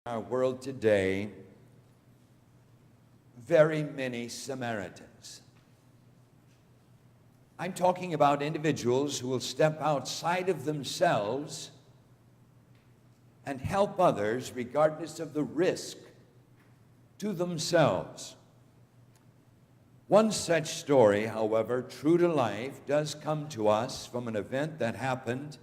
Our world today, very many Samaritans. I'm talking about individuals who will step outside of themselves and help others regardless of the risk to themselves. One such story, however, true to life, does come to us from an event that happened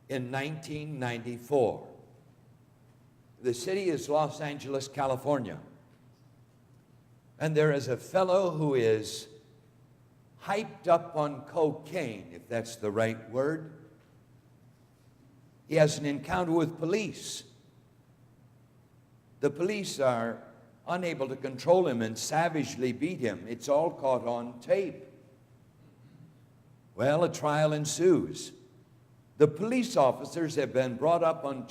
in 1994. The city is Los Angeles, California. And there is a fellow who is hyped up on cocaine, if that's the right word. He has an encounter with police. The police are unable to control him and savagely beat him. It's all caught on tape. Well, a trial ensues. The police officers have been brought up on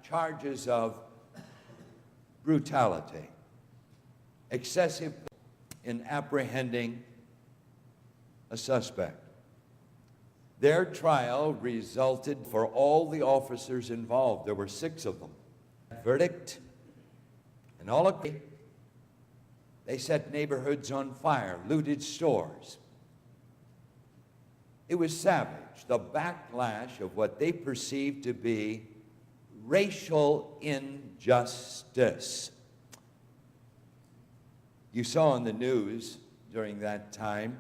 charges of brutality, excessive in apprehending a suspect. Their trial resulted for all the officers involved. There were 6 of them. Verdict, and all of them, they set neighborhoods on fire, looted stores. It was savage, the backlash of what they perceived to be racial injustice. You saw in the news during that time,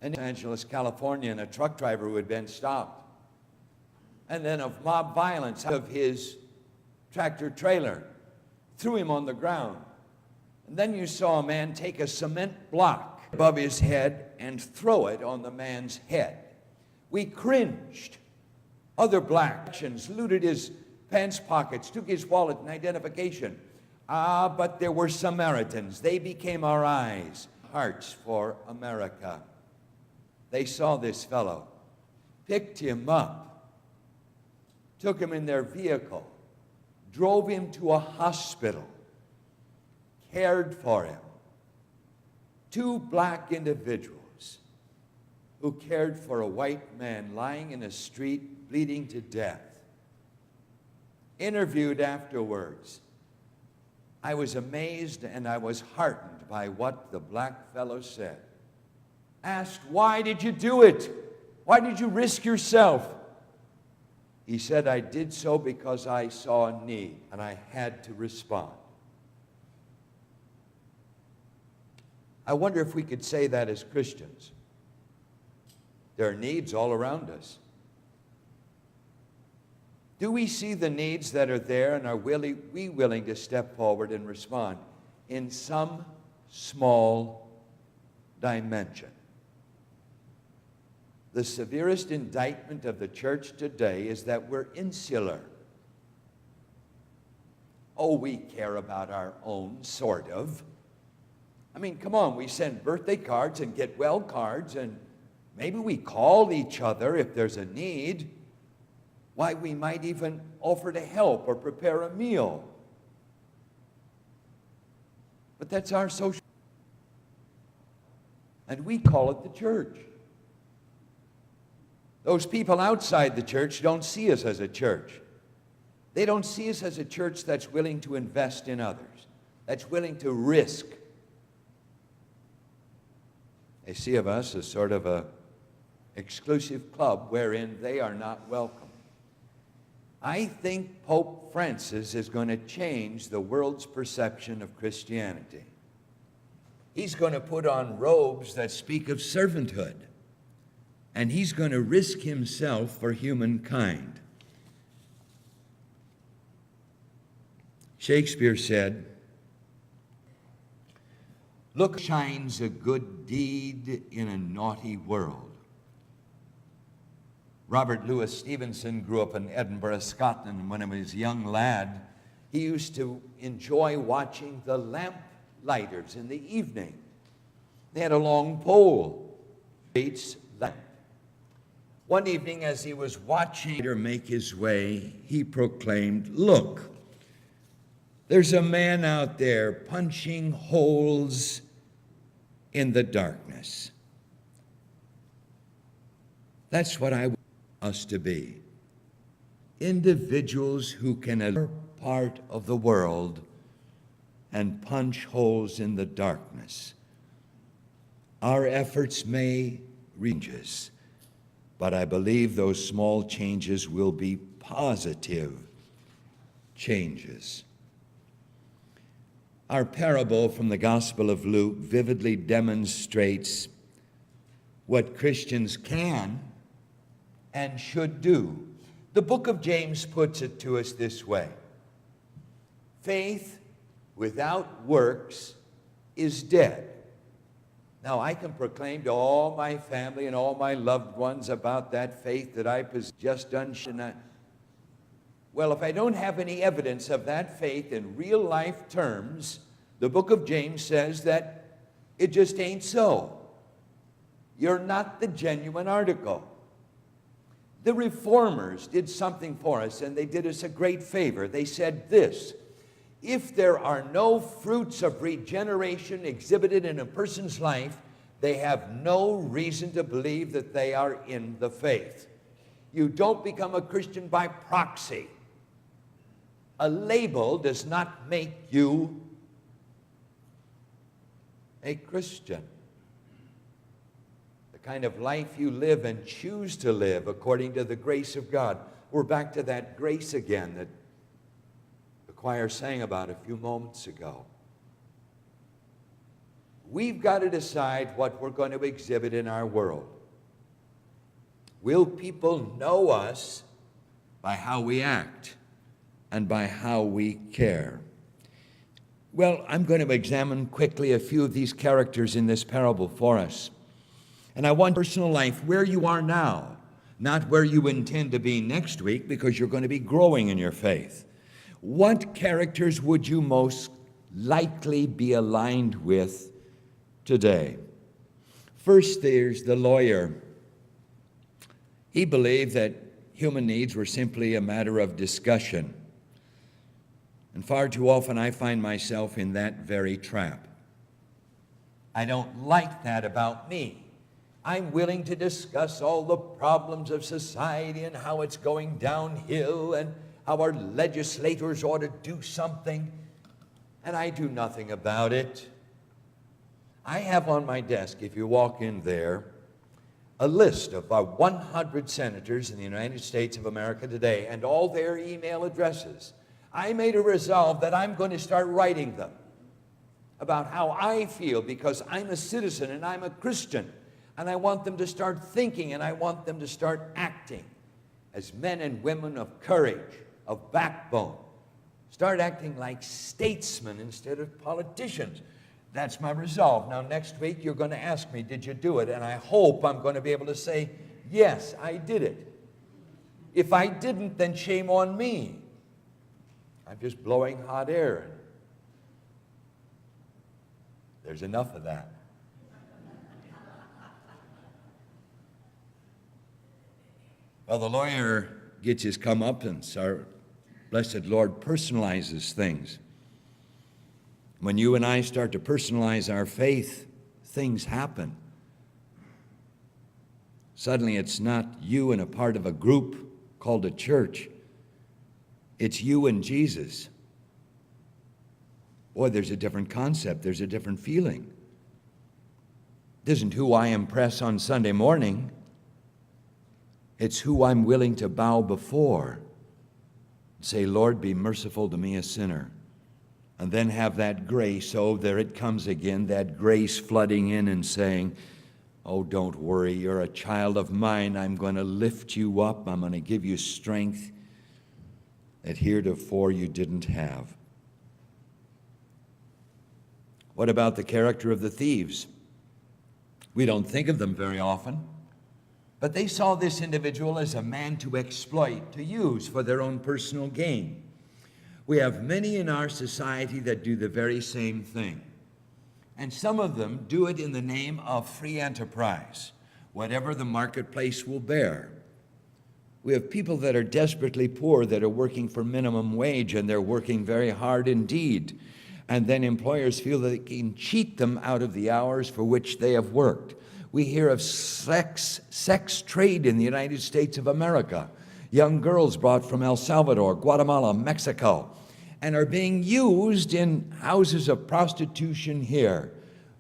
in Los Angeles, California, and a truck driver who had been stopped. And then of mob violence out of his tractor trailer, threw him on the ground. And then you saw a man take a cement block above his head and throw it on the man's head. We cringed. Other blacks looted his pants pockets, took his wallet and identification. But there were Samaritans. They became our eyes, hearts for America. They saw this fellow, picked him up, took him in their vehicle, drove him to a hospital, cared for him. 2 black individuals who cared for a white man lying in a street bleeding to death. Interviewed afterwards, I was amazed and I was heartened by what the black fellow said. Asked, why did you do it? Why did you risk yourself? He said, I did so because I saw a need and I had to respond. I wonder if we could say that as Christians. There are needs all around us. Do we see the needs that are there, and are we willing to step forward and respond in some small dimension? The severest indictment of the church today is that we're insular. Oh, we care about our own, sort of. I mean, come on, we send birthday cards and get well cards, and maybe we call each other if there's a need. Why, we might even offer to help or prepare a meal. But that's our social. And we call it the church. Those people outside the church don't see us as a church. They don't see us as a church that's willing to invest in others, that's willing to risk. They see of us as sort of an exclusive club wherein they are not welcome. I think Pope Francis is going to change the world's perception of Christianity. He's going to put on robes that speak of servanthood, and he's going to risk himself for humankind. Shakespeare said, look shines a good deed in a naughty world. Robert Louis Stevenson grew up in Edinburgh, Scotland, and when he was a young lad, he used to enjoy watching the lamp lighters in the evening. They had a long pole, Bates lamp. One evening, as he was watching her make his way, he proclaimed, look, there's a man out there punching holes in the darkness. That's what I want us to be. Individuals who can part of the world and punch holes in the darkness. Our efforts may reach us, but I believe those small changes will be positive changes. Our parable from the Gospel of Luke vividly demonstrates what Christians can and should do. The book of James puts it to us this way: faith without works is dead. Now, I can proclaim to all my family and all my loved ones about that faith that I just done. Well, if I don't have any evidence of that faith in real life terms, the book of James says that it just ain't so. You're not the genuine article. The reformers did something for us, and they did us a great favor. They said this: if there are no fruits of regeneration exhibited in a person's life, they have no reason to believe that they are in the faith. You don't become a Christian by proxy. A label does not make you a Christian. The kind of life you live and choose to live according to the grace of God. We're back to that grace again that the choir sang about a few moments ago. We've got to decide what we're going to exhibit in our world. Will people know us by how we act and by how we care? Well, I'm going to examine quickly a few of these characters in this parable for us. And I want personal life where you are now, not where you intend to be next week, because you're going to be growing in your faith. What characters would you most likely be aligned with today? First, there's the lawyer. He believed that human needs were simply a matter of discussion. And far too often I find myself in that very trap. I don't like that about me. I'm willing to discuss all the problems of society and how it's going downhill and how our legislators ought to do something, and I do nothing about it. I have on my desk, if you walk in there, a list of our 100 senators in the United States of America today and all their email addresses. I made a resolve that I'm going to start writing them about how I feel, because I'm a citizen and I'm a Christian, and I want them to start thinking and I want them to start acting as men and women of courage, of backbone. Start acting like statesmen instead of politicians. That's my resolve. Now, next week, you're going to ask me, did you do it? And I hope I'm going to be able to say, yes, I did it. If I didn't, then shame on me. I'm just blowing hot air. There's enough of that. Well, the lawyer gets his comeuppance. Our blessed Lord personalizes things. When you and I start to personalize our faith, things happen. Suddenly it's not you and a part of a group called a church. It's you and Jesus. Boy, there's a different concept. There's a different feeling. It isn't who I impress on Sunday morning. It's who I'm willing to bow before. Say, Lord, be merciful to me, a sinner. And then have that grace, oh, there it comes again, that grace flooding in and saying, oh, don't worry, you're a child of mine. I'm going to lift you up. I'm going to give you strength that heretofore you didn't have. What about the character of the thieves? We don't think of them very often, but they saw this individual as a man to exploit, to use for their own personal gain. We have many in our society that do the very same thing. And some of them do it in the name of free enterprise, whatever the marketplace will bear. We have people that are desperately poor that are working for minimum wage, and they're working very hard indeed. And then employers feel that they can cheat them out of the hours for which they have worked. We hear of sex trade in the United States of America. Young girls brought from El Salvador, Guatemala, Mexico, and are being used in houses of prostitution here.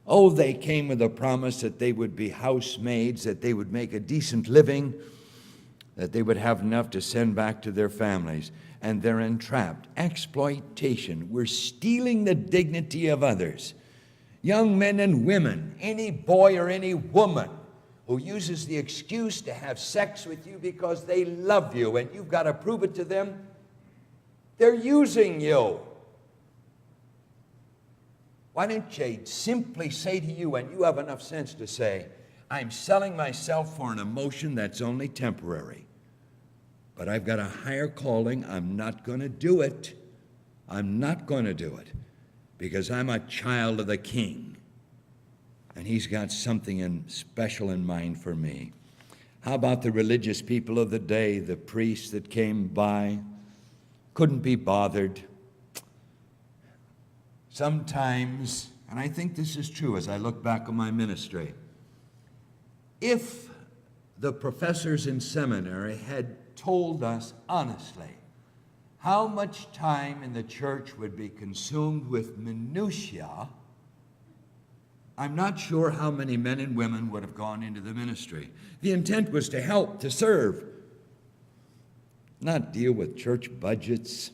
Oh, they came with a promise that they would be housemaids, that they would make a decent living, that they would have enough to send back to their families. And they're entrapped. Exploitation. We're stealing the dignity of others. Young men and women, any boy or any woman who uses the excuse to have sex with you because they love you and you've got to prove it to them, they're using you. Why don't you simply say to you, and you have enough sense to say, I'm selling myself for an emotion that's only temporary, but I've got a higher calling. I'm not going to do it. I'm not going to do it because I'm a child of the King, and he's got something special in mind for me. How about the religious people of the day, the priests that came by, couldn't be bothered? Sometimes, and I think this is true as I look back on my ministry, if the professors in seminary had told us honestly how much time in the church would be consumed with minutiae, I'm not sure how many men and women would have gone into the ministry. The intent was to help, to serve, not deal with church budgets,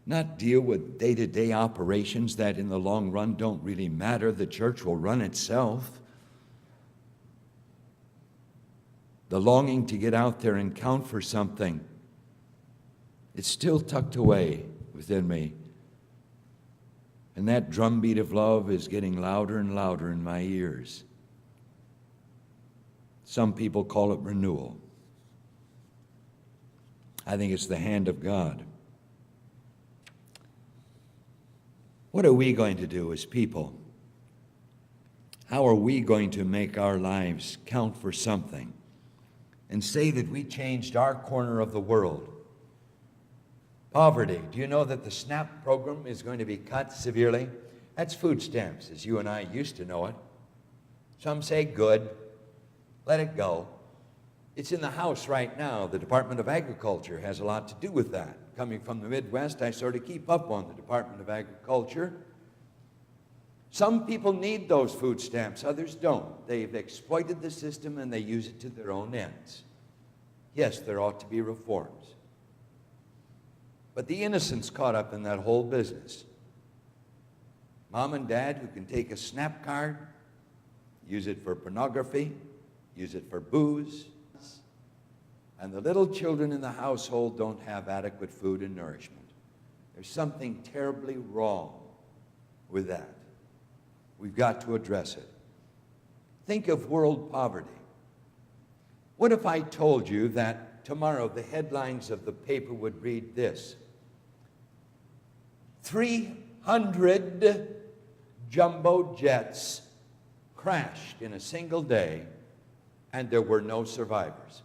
not deal with day-to-day operations that in the long run don't really matter. The church will run itself. The longing to get out there and count for something, it's still tucked away within me. And that drumbeat of love is getting louder and louder in my ears. Some people call it renewal. I think it's the hand of God. What are we going to do as people? How are we going to make our lives count for something and say that we changed our corner of the world? Poverty. Do you know that the SNAP program is going to be cut severely? That's food stamps, as you and I used to know it. Some say good. Let it go. It's in the House right now. The Department of Agriculture has a lot to do with that. Coming from the Midwest, I sort of keep up on the Department of Agriculture. Some people need those food stamps, others don't. They've exploited the system and they use it to their own ends. Yes, there ought to be reforms. But the innocent's caught up in that whole business. Mom and dad who can take a SNAP card, use it for pornography, use it for booze, and the little children in the household don't have adequate food and nourishment. There's something terribly wrong with that. We've got to address it. Think of world poverty. What if I told you that tomorrow the headlines of the paper would read this: 300 jumbo jets crashed in a single day and there were no survivors.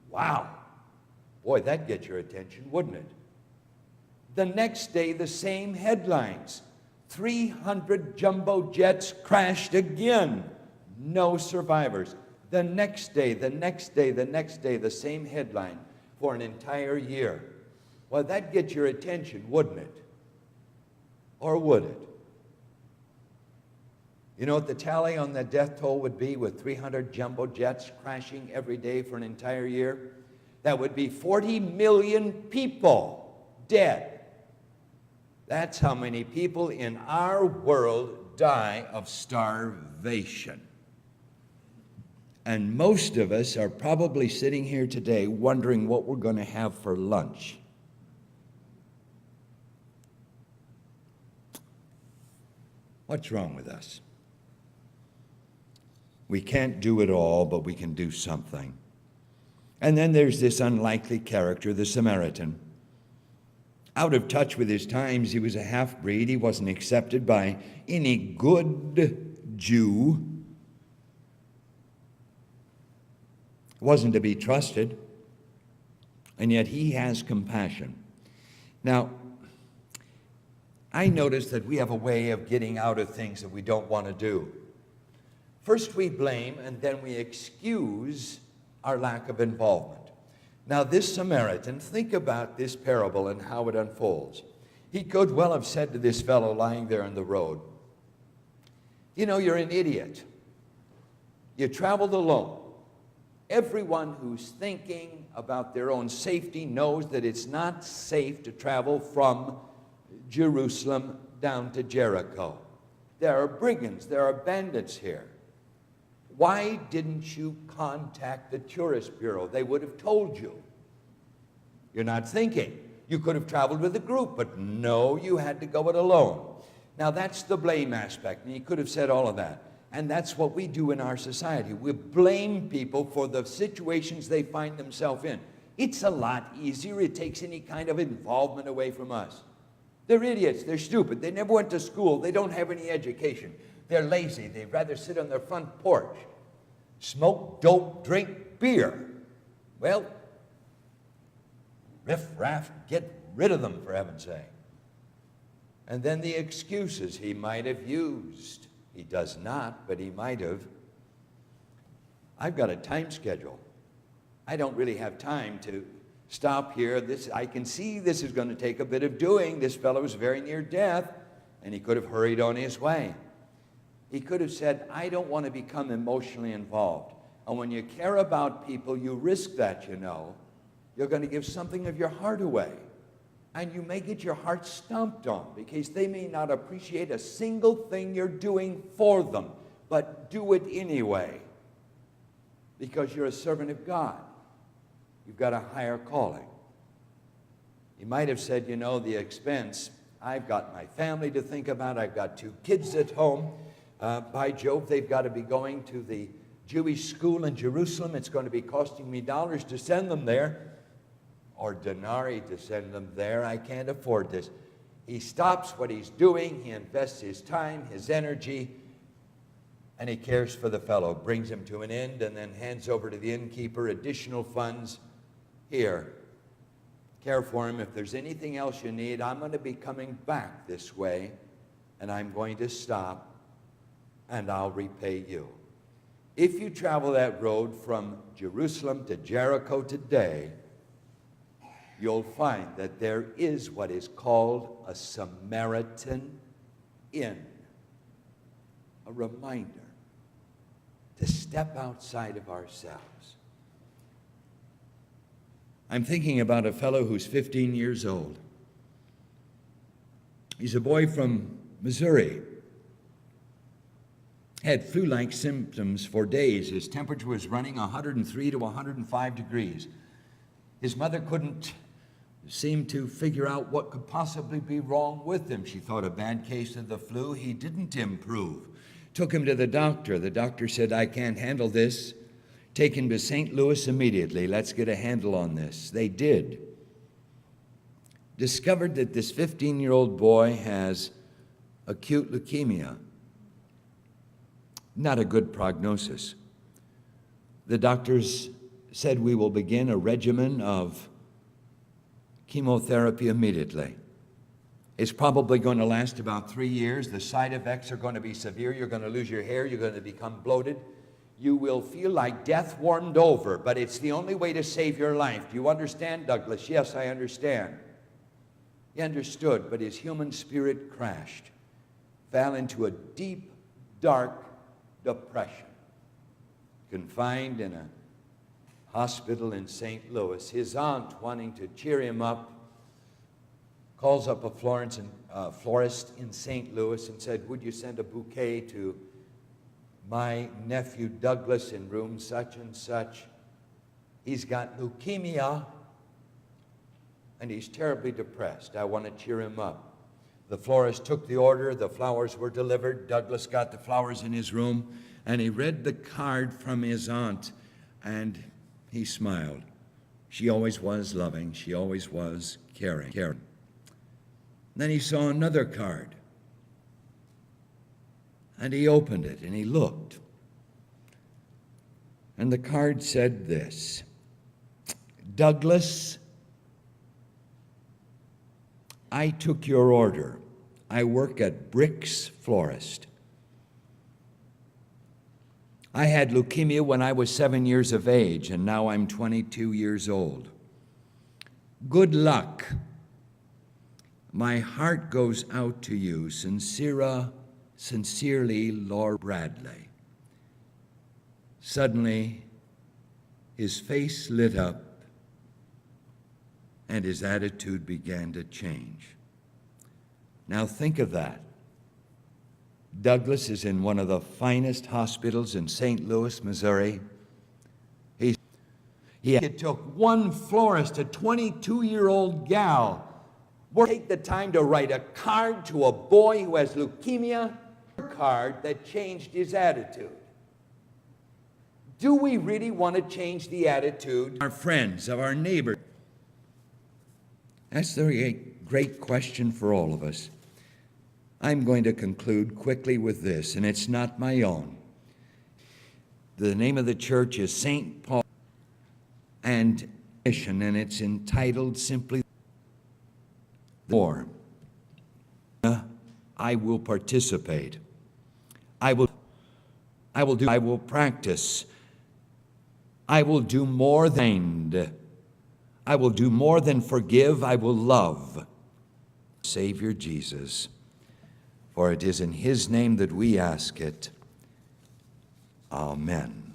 Wow. Boy, that'd get your attention, wouldn't it? The next day, the same headlines. 300 jumbo jets crashed again. No survivors. The next day, the next day, the next day, the same headline for an entire year. Well, that'd get your attention, wouldn't it? Or would it? You know what the tally on the death toll would be with 300 jumbo jets crashing every day for an entire year? That would be 40 million people dead. That's how many people in our world die of starvation. And most of us are probably sitting here today wondering what we're going to have for lunch. What's wrong with us? We can't do it all, but we can do something. And then there's this unlikely character, the Samaritan. Out of touch with his times, he was a half-breed. He wasn't accepted by any good Jew. He wasn't to be trusted. And yet he has compassion. Now, I notice that we have a way of getting out of things that we don't want to do. First we blame, and then we excuse our lack of involvement. Now this Samaritan, think about this parable and how it unfolds. He could well have said to this fellow lying there on the road, you know, you're an idiot. You traveled alone. Everyone who's thinking about their own safety knows that it's not safe to travel from Jerusalem down to Jericho. There are brigands, there are bandits here. Why didn't you contact the tourist bureau? They would have told you. You're not thinking. You could have traveled with a group, but no, you had to go it alone. Now that's the blame aspect, and he could have said all of that. And that's what we do in our society. We blame people for the situations they find themselves in. It's a lot easier. It takes any kind of involvement away from us. They're idiots. They're stupid. They never went to school. They don't have any education. They're lazy. They'd rather sit on their front porch, smoke, dope, drink beer. Well, riff-raff, get rid of them, for heaven's sake. And then the excuses he might have used. He does not, but he might have. I've got a time schedule. I don't really have time to stop here. I can see this is going to take a bit of doing. This fellow is very near death, and he could have hurried on his way. He could have said, I don't want to become emotionally involved. And when you care about people, you risk that, you know. You're going to give something of your heart away. And you may get your heart stomped on because they may not appreciate a single thing you're doing for them, but do it anyway because you're a servant of God. You've got a higher calling. You might have said, you know, the expense, I've got my family to think about. I've got 2 kids at home. By Jove, they've got to be going to the Jewish school in Jerusalem. It's going to be costing me dollars to send them there, or denarii to send them there. I can't afford this. He stops what he's doing. He invests his time, his energy, and he cares for the fellow, brings him to an end, and then hands over to the innkeeper additional funds. Here, care for him. If there's anything else you need, I'm going to be coming back this way, and I'm going to stop, and I'll repay you. If you travel that road from Jerusalem to Jericho today, you'll find that there is what is called a Samaritan Inn, a reminder to step outside of ourselves. I'm thinking about a fellow who's 15 years old. He's a boy from Missouri. Had flu-like symptoms for days. His temperature was running 103 to 105 degrees. His mother couldn't seem to figure out what could possibly be wrong with him. She thought a bad case of the flu. He didn't improve. Took him to the doctor. The doctor said, I can't handle this. Take him to St. Louis immediately. Let's get a handle on this. They did. Discovered that this 15-year-old boy has acute leukemia. Not a good prognosis. The doctors said we will begin a regimen of chemotherapy immediately. It's probably going to last about 3 years. The side effects are going to be severe. You're going to lose your hair. You're going to become bloated. You will feel like death warmed over, but it's the only way to save your life. Do you understand, Douglas? Yes, I understand. He understood, but his human spirit crashed, fell into a deep, dark depression, confined in a hospital in St. Louis. His aunt, wanting to cheer him up, calls up a florist in St. Louis and said, would you send a bouquet to my nephew Douglas in room such and such? He's got leukemia and he's terribly depressed. I want to cheer him up. The florist took the order. The flowers were delivered. Douglas got the flowers in his room, and he read the card from his aunt, and he smiled. She always was loving. She always was caring. Then he saw another card, and he opened it, and he looked. And the card said this: Douglas, I took your order. I work at Brick's Florist. I had leukemia when I was 7 years of age, and now I'm 22 years old. good luck. My heart goes out to you, sincerely, Lord Bradley. Suddenly, his face lit up and his attitude began to change. Now think of that. Douglas is in one of the finest hospitals in St. Louis, Missouri. It took one florist, a 22-year-old gal, take the time to write a card to a boy who has leukemia, a card that changed his attitude. Do we really want to change the attitude of our friends, of our neighbors? That's the great question for all of us. I'm going to conclude quickly with this, and it's not my own. The name of the church is St. Paul and Mission, and it's entitled simply, "More." I will participate. I will practice. I will do more than I will do more than forgive. I will love. Savior Jesus, for it is in his name that we ask it. Amen.